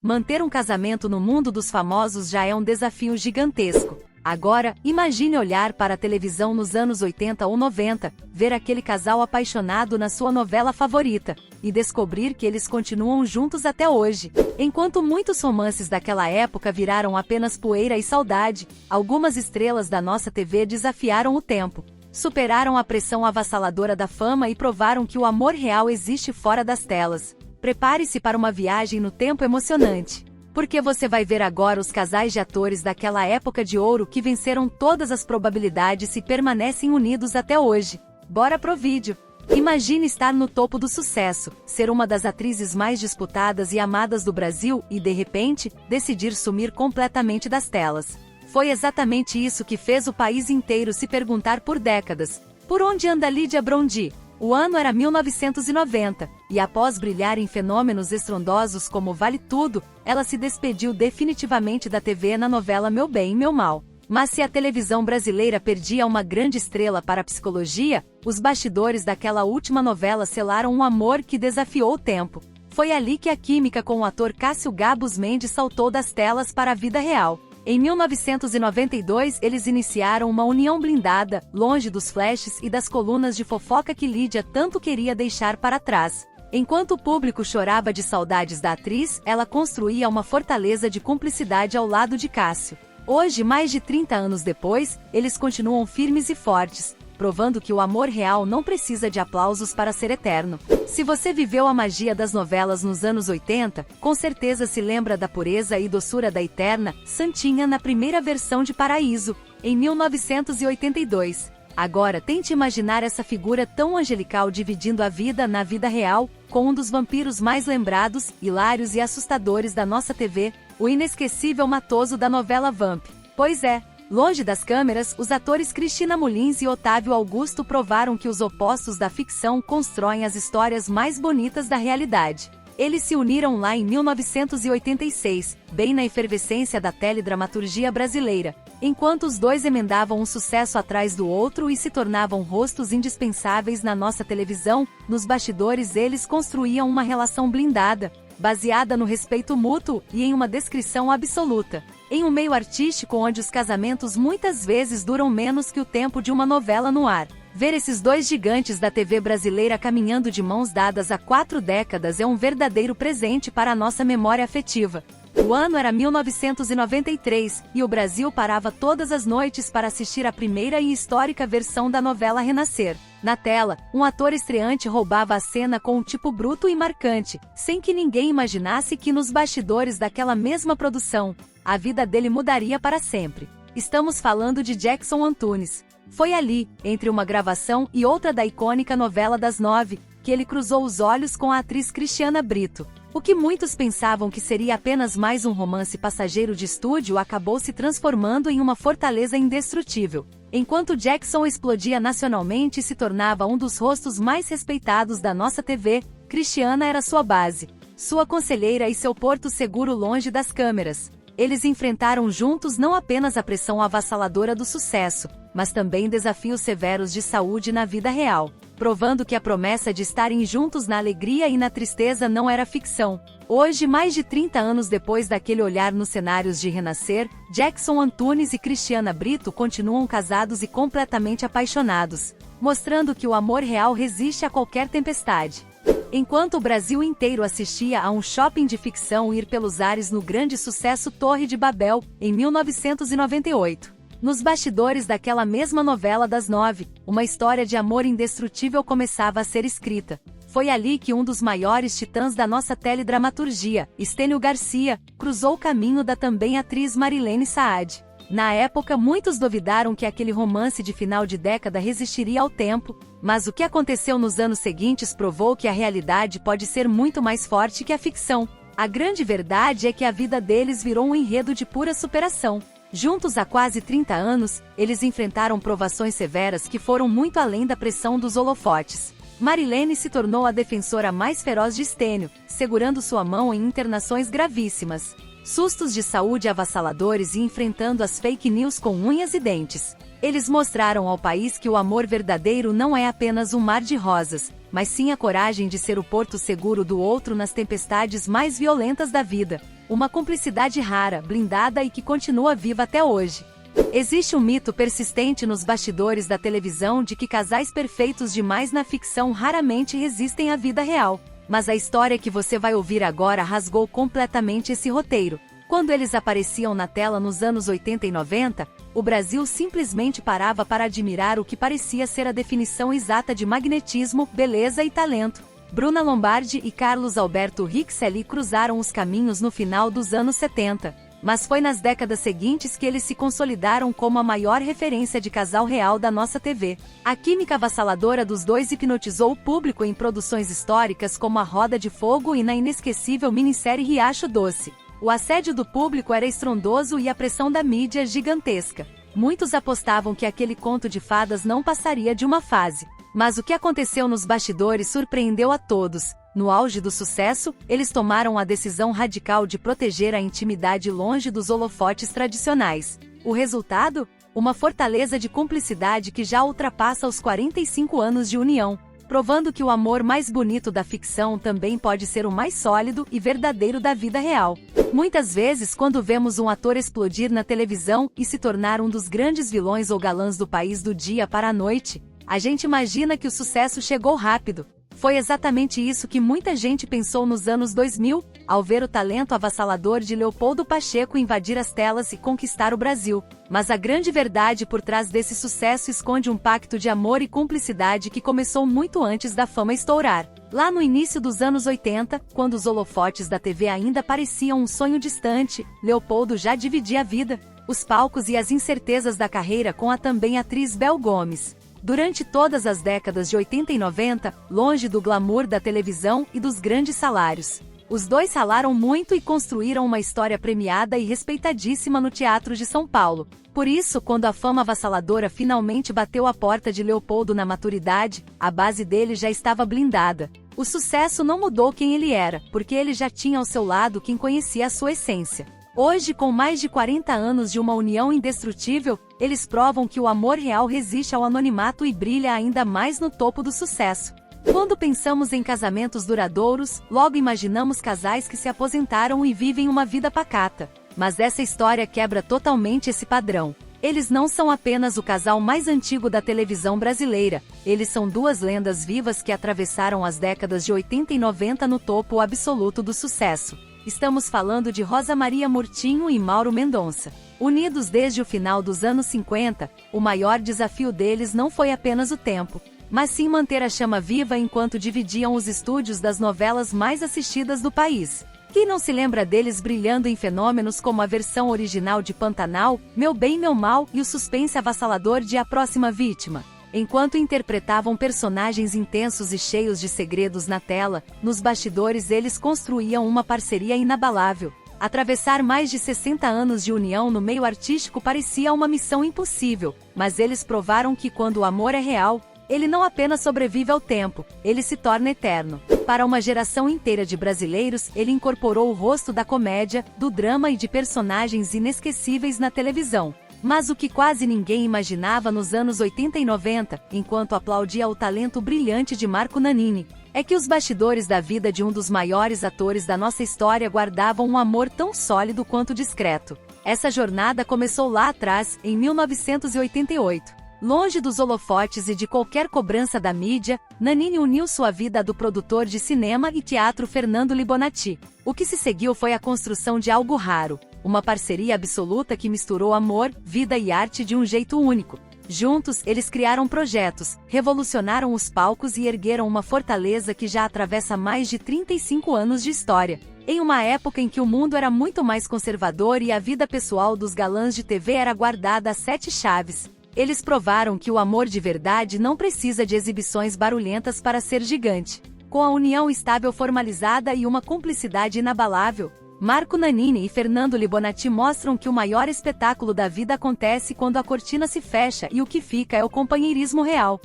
Manter um casamento no mundo dos famosos já é um desafio gigantesco. Agora, imagine olhar para a televisão nos anos 80 ou 90, ver aquele casal apaixonado na sua novela favorita, e descobrir que eles continuam juntos até hoje. Enquanto muitos romances daquela época viraram apenas poeira e saudade, algumas estrelas da nossa TV desafiaram o tempo. Superaram a pressão avassaladora da fama e provaram que o amor real existe fora das telas. Prepare-se para uma viagem no tempo emocionante. Porque você vai ver agora os casais de atores daquela época de ouro que venceram todas as probabilidades e permanecem unidos até hoje. Bora pro vídeo! Imagine estar no topo do sucesso, ser uma das atrizes mais disputadas e amadas do Brasil e, de repente, decidir sumir completamente das telas. Foi exatamente isso que fez o país inteiro se perguntar por décadas: por onde anda Lídia Brondi? O ano era 1990, e após brilhar em fenômenos estrondosos como Vale Tudo, ela se despediu definitivamente da TV na novela Meu Bem, Meu Mal. Mas se a televisão brasileira perdia uma grande estrela para a psicologia, os bastidores daquela última novela selaram um amor que desafiou o tempo. Foi ali que a química com o ator Cássio Gabus Mendes saltou das telas para a vida real. Em 1992, eles iniciaram uma união blindada, longe dos flashes e das colunas de fofoca que Lídia tanto queria deixar para trás. Enquanto o público chorava de saudades da atriz, ela construía uma fortaleza de cumplicidade ao lado de Cássio. Hoje, mais de 30 anos depois, eles continuam firmes e fortes, provando que o amor real não precisa de aplausos para ser eterno. Se você viveu a magia das novelas nos anos 80, com certeza se lembra da pureza e doçura da eterna Santinha na primeira versão de Paraíso, em 1982. Agora tente imaginar essa figura tão angelical dividindo a vida na vida real, com um dos vampiros mais lembrados, hilários e assustadores da nossa TV, o inesquecível Matoso da novela Vamp. Pois é, longe das câmeras, os atores Cristina Mulins e Otávio Augusto provaram que os opostos da ficção constroem as histórias mais bonitas da realidade. Eles se uniram lá em 1986, bem na efervescência da teledramaturgia brasileira, enquanto os dois emendavam um sucesso atrás do outro e se tornavam rostos indispensáveis na nossa televisão. Nos bastidores eles construíam uma relação blindada, baseada no respeito mútuo e em uma descrição absoluta. Em um meio artístico onde os casamentos muitas vezes duram menos que o tempo de uma novela no ar, ver esses dois gigantes da TV brasileira caminhando de mãos dadas há 4 décadas é um verdadeiro presente para a nossa memória afetiva. O ano era 1993, e o Brasil parava todas as noites para assistir a primeira e histórica versão da novela Renascer. Na tela, um ator estreante roubava a cena com um tipo bruto e marcante, sem que ninguém imaginasse que nos bastidores daquela mesma produção, a vida dele mudaria para sempre. Estamos falando de Jackson Antunes. Foi ali, entre uma gravação e outra da icônica novela das 9, que ele cruzou os olhos com a atriz Cristiana Brito. O que muitos pensavam que seria apenas mais um romance passageiro de estúdio acabou se transformando em uma fortaleza indestrutível. Enquanto Jackson explodia nacionalmente e se tornava um dos rostos mais respeitados da nossa TV, Cristiana era sua base, sua conselheira e seu porto seguro longe das câmeras. Eles enfrentaram juntos não apenas a pressão avassaladora do sucesso, mas também desafios severos de saúde na vida real, provando que a promessa de estarem juntos na alegria e na tristeza não era ficção. Hoje, mais de 30 anos depois daquele olhar nos cenários de Renascer, Jackson Antunes e Cristiana Brito continuam casados e completamente apaixonados, mostrando que o amor real resiste a qualquer tempestade. Enquanto o Brasil inteiro assistia a um shopping de ficção ir pelos ares no grande sucesso Torre de Babel, em 1998. Nos bastidores daquela mesma novela das 9, uma história de amor indestrutível começava a ser escrita. Foi ali que um dos maiores titãs da nossa teledramaturgia, Estênio Garcia, cruzou o caminho da também atriz Marilene Saad. Na época, muitos duvidaram que aquele romance de final de década resistiria ao tempo, mas o que aconteceu nos anos seguintes provou que a realidade pode ser muito mais forte que a ficção. A grande verdade é que a vida deles virou um enredo de pura superação. Juntos há quase 30 anos, eles enfrentaram provações severas que foram muito além da pressão dos holofotes. Marilene se tornou a defensora mais feroz de Estênio, segurando sua mão em internações gravíssimas, sustos de saúde avassaladores e enfrentando as fake news com unhas e dentes. Eles mostraram ao país que o amor verdadeiro não é apenas um mar de rosas, mas sim a coragem de ser o porto seguro do outro nas tempestades mais violentas da vida. Uma cumplicidade rara, blindada e que continua viva até hoje. Existe um mito persistente nos bastidores da televisão de que casais perfeitos demais na ficção raramente resistem à vida real. Mas a história que você vai ouvir agora rasgou completamente esse roteiro. Quando eles apareciam na tela nos anos 80 e 90, o Brasil simplesmente parava para admirar o que parecia ser a definição exata de magnetismo, beleza e talento. Bruna Lombardi e Carlos Alberto Rixelli cruzaram os caminhos no final dos anos 70. Mas foi nas décadas seguintes que eles se consolidaram como a maior referência de casal real da nossa TV. A química avassaladora dos dois hipnotizou o público em produções históricas como A Roda de Fogo e na inesquecível minissérie Riacho Doce. O assédio do público era estrondoso e a pressão da mídia gigantesca. Muitos apostavam que aquele conto de fadas não passaria de uma fase. Mas o que aconteceu nos bastidores surpreendeu a todos. No auge do sucesso, eles tomaram a decisão radical de proteger a intimidade longe dos holofotes tradicionais. O resultado? Uma fortaleza de cumplicidade que já ultrapassa os 45 anos de união, provando que o amor mais bonito da ficção também pode ser o mais sólido e verdadeiro da vida real. Muitas vezes, quando vemos um ator explodir na televisão e se tornar um dos grandes vilões ou galãs do país do dia para a noite, a gente imagina que o sucesso chegou rápido. Foi exatamente isso que muita gente pensou nos anos 2000, ao ver o talento avassalador de Leopoldo Pacheco invadir as telas e conquistar o Brasil. Mas a grande verdade por trás desse sucesso esconde um pacto de amor e cumplicidade que começou muito antes da fama estourar. Lá no início dos anos 80, quando os holofotes da TV ainda pareciam um sonho distante, Leopoldo já dividia a vida, os palcos e as incertezas da carreira com a também atriz Bel Gomes. Durante todas as décadas de 80 e 90, longe do glamour da televisão e dos grandes salários, os dois ralaram muito e construíram uma história premiada e respeitadíssima no Teatro de São Paulo. Por isso, quando a fama avassaladora finalmente bateu a porta de Leopoldo na maturidade, a base dele já estava blindada. O sucesso não mudou quem ele era, porque ele já tinha ao seu lado quem conhecia a sua essência. Hoje, com mais de 40 anos de uma união indestrutível, eles provam que o amor real resiste ao anonimato e brilha ainda mais no topo do sucesso. Quando pensamos em casamentos duradouros, logo imaginamos casais que se aposentaram e vivem uma vida pacata. Mas essa história quebra totalmente esse padrão. Eles não são apenas o casal mais antigo da televisão brasileira, eles são duas lendas vivas que atravessaram as décadas de 80 e 90 no topo absoluto do sucesso. Estamos falando de Rosa Maria Murtinho e Mauro Mendonça. Unidos desde o final dos anos 50, o maior desafio deles não foi apenas o tempo, mas sim manter a chama viva enquanto dividiam os estúdios das novelas mais assistidas do país. Quem não se lembra deles brilhando em fenômenos como a versão original de Pantanal, Meu Bem, Meu Mal e o suspense avassalador de A Próxima Vítima? Enquanto interpretavam personagens intensos e cheios de segredos na tela, nos bastidores eles construíam uma parceria inabalável. Atravessar mais de 60 anos de união no meio artístico parecia uma missão impossível, mas eles provaram que quando o amor é real, ele não apenas sobrevive ao tempo, ele se torna eterno. Para uma geração inteira de brasileiros, ele incorporou o rosto da comédia, do drama e de personagens inesquecíveis na televisão. Mas o que quase ninguém imaginava nos anos 80 e 90, enquanto aplaudia o talento brilhante de Marco Nanini, é que os bastidores da vida de um dos maiores atores da nossa história guardavam um amor tão sólido quanto discreto. Essa jornada começou lá atrás, em 1988. Longe dos holofotes e de qualquer cobrança da mídia, Nanini uniu sua vida à do produtor de cinema e teatro Fernando Libonati. O que se seguiu foi a construção de algo raro, uma parceria absoluta que misturou amor, vida e arte de um jeito único. Juntos, eles criaram projetos, revolucionaram os palcos e ergueram uma fortaleza que já atravessa mais de 35 anos de história. Em uma época em que o mundo era muito mais conservador e a vida pessoal dos galãs de TV era guardada a 7 chaves, eles provaram que o amor de verdade não precisa de exibições barulhentas para ser gigante. Com a união estável formalizada e uma cumplicidade inabalável, Marco Nanini e Fernando Libonati mostram que o maior espetáculo da vida acontece quando a cortina se fecha e o que fica é o companheirismo real.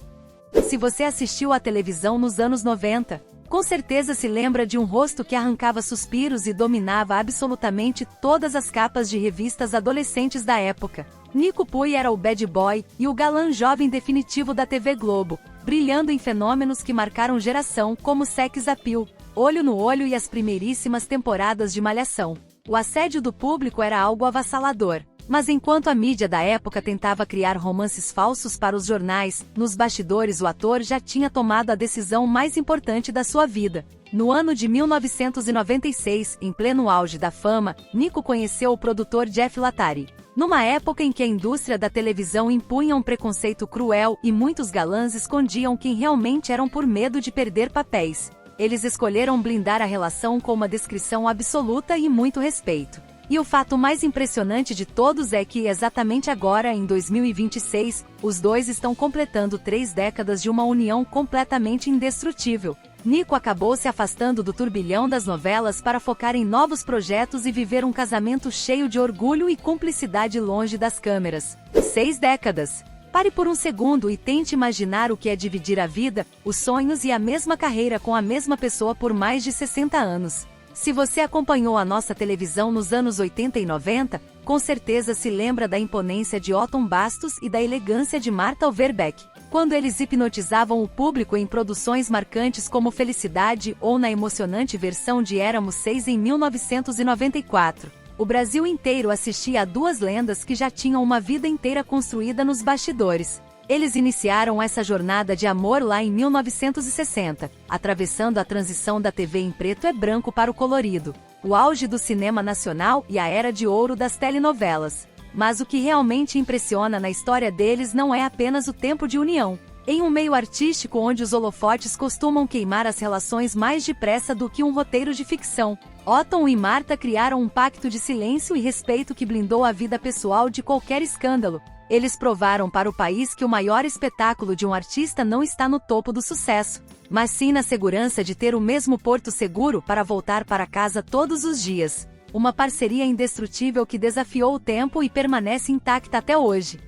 Se você assistiu à televisão nos anos 90, com certeza se lembra de um rosto que arrancava suspiros e dominava absolutamente todas as capas de revistas adolescentes da época. Nico Pui era o bad boy e o galã jovem definitivo da TV Globo, brilhando em fenômenos que marcaram geração como Sex Appeal, Olho no Olho e as primeiríssimas temporadas de Malhação. O assédio do público era algo avassalador. Mas enquanto a mídia da época tentava criar romances falsos para os jornais, nos bastidores o ator já tinha tomado a decisão mais importante da sua vida. No ano de 1996, em pleno auge da fama, Nico conheceu o produtor Jeff Latari. Numa época em que a indústria da televisão impunha um preconceito cruel e muitos galãs escondiam quem realmente eram por medo de perder papéis, eles escolheram blindar a relação com uma descrição absoluta e muito respeito. E o fato mais impressionante de todos é que, exatamente agora, em 2026, os dois estão completando 3 décadas de uma união completamente indestrutível. Nico acabou se afastando do turbilhão das novelas para focar em novos projetos e viver um casamento cheio de orgulho e cumplicidade longe das câmeras. 6 décadas. Pare por um segundo e tente imaginar o que é dividir a vida, os sonhos e a mesma carreira com a mesma pessoa por mais de 60 anos. Se você acompanhou a nossa televisão nos anos 80 e 90, com certeza se lembra da imponência de Otton Bastos e da elegância de Martha Overbeck, quando eles hipnotizavam o público em produções marcantes como Felicidade ou na emocionante versão de Éramos 6 em 1994. O Brasil inteiro assistia a 2 lendas que já tinham uma vida inteira construída nos bastidores. Eles iniciaram essa jornada de amor lá em 1960, atravessando a transição da TV em preto e branco para o colorido, o auge do cinema nacional e a era de ouro das telenovelas. Mas o que realmente impressiona na história deles não é apenas o tempo de união. Em um meio artístico onde os holofotes costumam queimar as relações mais depressa do que um roteiro de ficção, Otton e Martha criaram um pacto de silêncio e respeito que blindou a vida pessoal de qualquer escândalo. Eles provaram para o país que o maior espetáculo de um artista não está no topo do sucesso, mas sim na segurança de ter o mesmo porto seguro para voltar para casa todos os dias. Uma parceria indestrutível que desafiou o tempo e permanece intacta até hoje.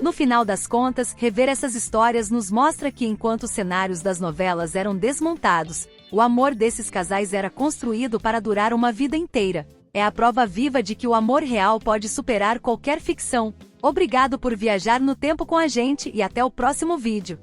No final das contas, rever essas histórias nos mostra que enquanto os cenários das novelas eram desmontados, o amor desses casais era construído para durar uma vida inteira. É a prova viva de que o amor real pode superar qualquer ficção. Obrigado por viajar no tempo com a gente e até o próximo vídeo.